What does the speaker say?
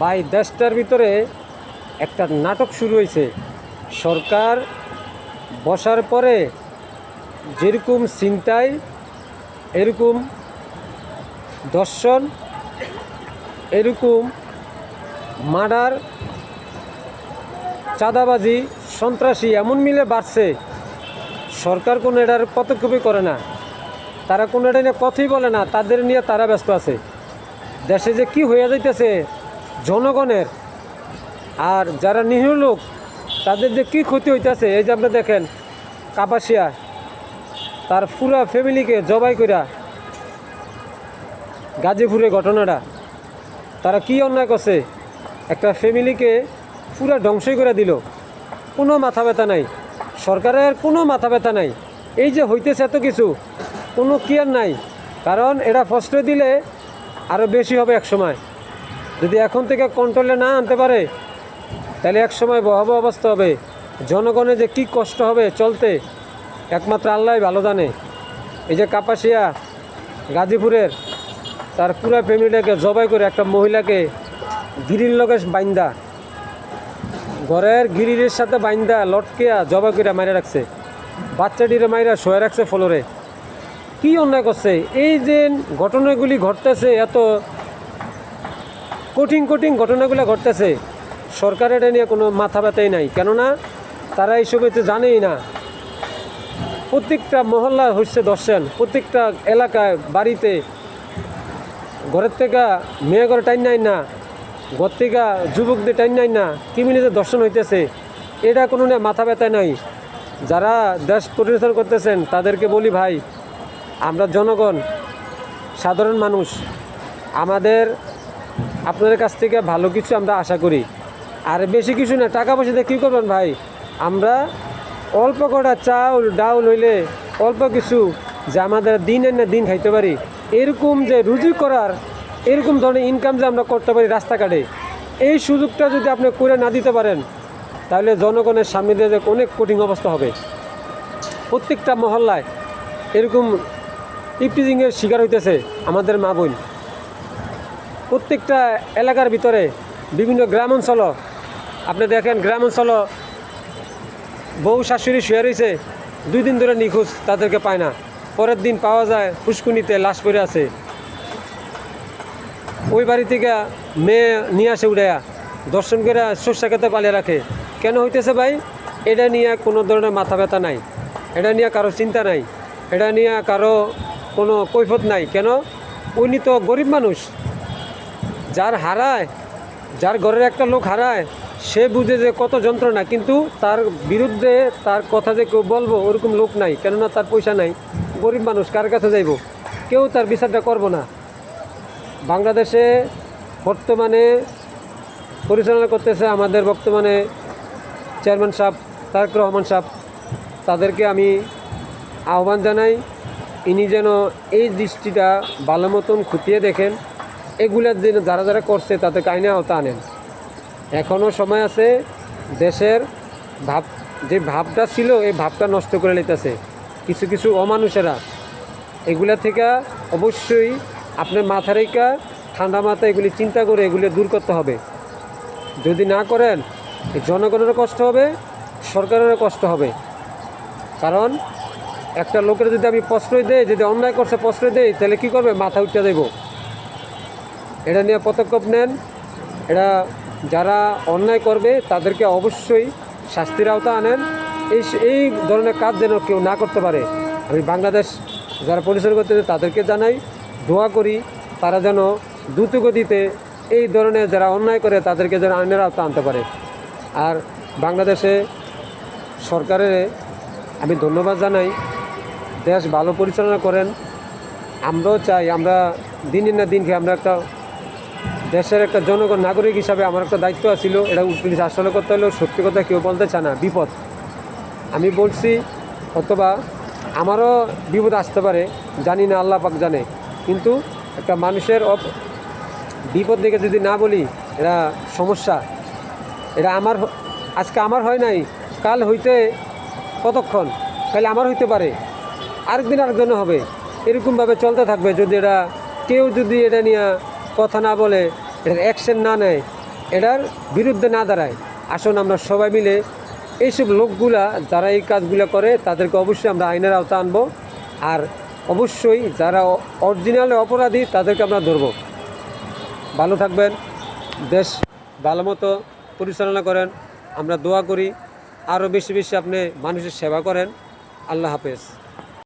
ভাই দেশটার ভিতরে একটা নাটক শুরু হয়েছে। সরকার বসার পরে যেরকম ছিনতাই, এরকম দর্শন, এরকম মার্ডার, চাঁদাবাজি, সন্ত্রাসী এমন মিলে বাড়ছে, সরকার কোনো এটার পদক্ষেপই করে না। তারা কোনো এটা নিয়ে কথাই বলে না, তাদের নিয়ে তারা ব্যস্ত আছে। দেশে যে কি হয়ে যাইতেছে জনগণের, আর যারা নিরীহ লোক তাদের যে কী ক্ষতি হইতেছে। এই যে আপনি দেখেন কাপাসিয়া তার পুরা ফ্যামিলিকে জবাই কইরা, গাজীপুরে ঘটনাটা, তারা কি অন্যায় করছে, একটা ফ্যামিলিকে পুরা ধ্বংসই করে দিল। কোনো মাথা ব্যথা নাই, সরকারের কোনো মাথা ব্যথা নাই। এই যে হইতেছে এত কিছু, কোনো কেয়ার নাই। কারণ এটা ফসলে দিলে আরও বেশি হবে এক সময়। যদি এখন থেকে কন্ট্রোলে না আনতে পারে তাহলে এক সময় ভয়াবহ অবস্থা হবে। জনগণের যে কী কষ্ট হবে চলতে, একমাত্র আল্লাহই ভালো জানে। এই যে কাপাসিয়া গাজীপুরের তার পুরা ফ্যামিলিটাকে জবাই করে একটা মহিলাকে গিরির লগে বাইন্দা, ঘরের গিরির সাথে বাইন্দা লটকিয়া জবাই করে মাইরা রাখছে, বাচ্চাটিরে মাইরা শোয়া রাখছে ফ্লোরে। কি অন্যায় করছে! এই যে ঘটনাগুলি ঘটতেছে, এত কঠিন কঠিন ঘটনাগুলো ঘটতেছে, সরকারের এটা নিয়ে কোনো মাথা ব্যথাই নাই। কেননা তারা এইসবে তো জানেই না। প্রত্যেকটা মহল্লা হচ্ছে দর্শন, প্রত্যেকটা এলাকায় বাড়িতে ঘরের থেকে মেয়ে ঘরে টাইন নাই না, ঘর থেকে যুবকদের টাইন নাই না, কিমিনিতে দর্শন হইতেছে। এটা কোনো নিয়ে মাথা ব্যথা নাই। যারা দেশ পরিচালনা করতেছেন তাদেরকে বলি, ভাই আমরা জনগণ, সাধারণ মানুষ, আমাদের আপনাদের কাছ থেকে ভালো কিছু আমরা আশা করি। আর বেশি কিছু না, টাকা পয়সা দিয়ে কী করবেন ভাই? আমরা অল্প কটা চাউল ডাউল হইলে অল্প কিছু, যে আমাদের দিন এনে দিন খাইতে পারি, এরকম যে রুজি করার, এরকম ধরনের ইনকাম যে আমরা করতে পারি রাস্তাঘাটে, এই সুযোগটা যদি আপনি করে না দিতে পারেন তাহলে জনগণের সামনে দিয়ে যে অনেক কঠিন অবস্থা হবে। প্রত্যেকটা মহল্লায় এরকম ইফটিজিংয়ের শিকার হইতেছে আমাদের মা বোন। প্রত্যেকটা এলাকার ভিতরে বিভিন্ন গ্রাম অঞ্চল, আপনি দেখেন গ্রাম অঞ্চল বউ শাশুড়ি শুয়ে রয়েছে, 2 দিন ধরে নিখোঁজ, তাদেরকে পায় না। পরের দিন পাওয়া যায় পুষ্কুনিতে লাশ পড়ে আছে। ওই বাড়ি থেকে মেয়ে নিয়ে আসে উড়াইয়া, দর্শন করে শস্য খেতে পালিয়ে রাখে। কেন হইতেছে ভাই? এটা নিয়ে কোনো ধরনের মাথা ব্যথা নাই, এটা নিয়ে কারো চিন্তা নাই, এটা নিয়ে কারো কোনো কৈফত নাই। কেন? উনি তো গরিব মানুষ, যার হারায়, যার ঘরের একটা লোক হারায়, সে বুঝে যে কত যন্ত্রণা, কিন্তু তার বিরুদ্ধে তার কথা যে কেউ বলবো ওরকম লোক নাই। কেননা তার পয়সা নাই, গরিব মানুষ, কার কাছে যাইব? কেউ তার বিচারটা করবো না। বাংলাদেশে বর্তমানে পরিচালনা করতেছে আমাদের বর্তমানে চেয়ারম্যান সাহেব তারেক রহমান সাহেব। তাদেরকে আমি আহ্বান জানাই, ইনি যেন এই দৃষ্টিটা ভালো মতন খুঁটিয়ে দেখেন, এগুলার যেন যারা যারা করছে তাদেরকে আইনে আওতা আনেন। এখনও সময় আছে। দেশের যে ভাবটা ছিল, এই ভাবটা নষ্ট করে নিতেছে কিছু কিছু অমানুষেরা। এগুলা থেকে অবশ্যই আপনার মাথা রেখা, ঠান্ডা মাথা এগুলি চিন্তা করে এগুলি দূর করতে হবে। যদি না করেন জনগণেরও কষ্ট হবে, সরকারেরও কষ্ট হবে। কারণ একটা লোকের যদি আমি প্রশ্রয় দেই, যদি অন্যায় করছে প্রশ্রয় দেই, তাহলে কী করবে? মাথা উঠে দেব। এটা নিয়ে পদক্ষেপ নেন। এটা যারা অন্যায় করবে তাদেরকে অবশ্যই শাস্তির আওতা আনেন। এই ধরনের কাজ যেন কেউ না করতে পারে। আমি বাংলাদেশ যারা পরিচালনা করতেছে তাদেরকে জানাই, দোয়া করি তারা যেন দ্রুতগতিতে এই ধরনের যারা অন্যায় করে তাদেরকে যেন আইনের আওতা আনতে পারে। আর বাংলাদেশে সরকারের আমি ধন্যবাদ জানাই, দেশ ভালো পরিচালনা করেন। আমরাও চাই, আমরা দিন না দিন খেয়ে আমরা একটা দেশের একটা জনগণ নাগরিক হিসাবে আমার একটা দায়িত্ব ছিল, এটা পুলিশ আসলে করতে হলেও সত্যি কথা কেউ বলতে চায় না। বিপদ আমি বলছি, অথবা আমারও বিপদ আসতে পারে, জানি না, আল্লাহ পাক জানে। কিন্তু একটা মানুষের বিপদ দেখে যদি না বলি, এটা সমস্যা। এটা আমার আজকে আমার হয় নাই, কাল হইতে কতক্ষণ, তাহলে আমার হইতে পারে, আরেকদিন আরেকজনে হবে। এরকমভাবে চলতে থাকবে। যদি এটা কেউ যদি এটা নিয়ে কথা না বলে, এটা অ্যাকশন না নেয়, এটার বিরুদ্ধে না দাঁড়ায়। আসুন আমরা সবাই মিলে এইসব লোকগুলা যারা এই কাজগুলো করে তাদেরকে অবশ্যই আমরা আইনের আওতা আনবো, আর অবশ্যই যারা অরিজিনাল অপরাধী তাদেরকে আমরা ধরবো। ভালো থাকবেন, দেশ ভালো মতো পরিচালনা করেন, আমরা দোয়া করি আরও বেশি বেশি আপনি মানুষের সেবা করেন। আল্লাহ হাফেজ।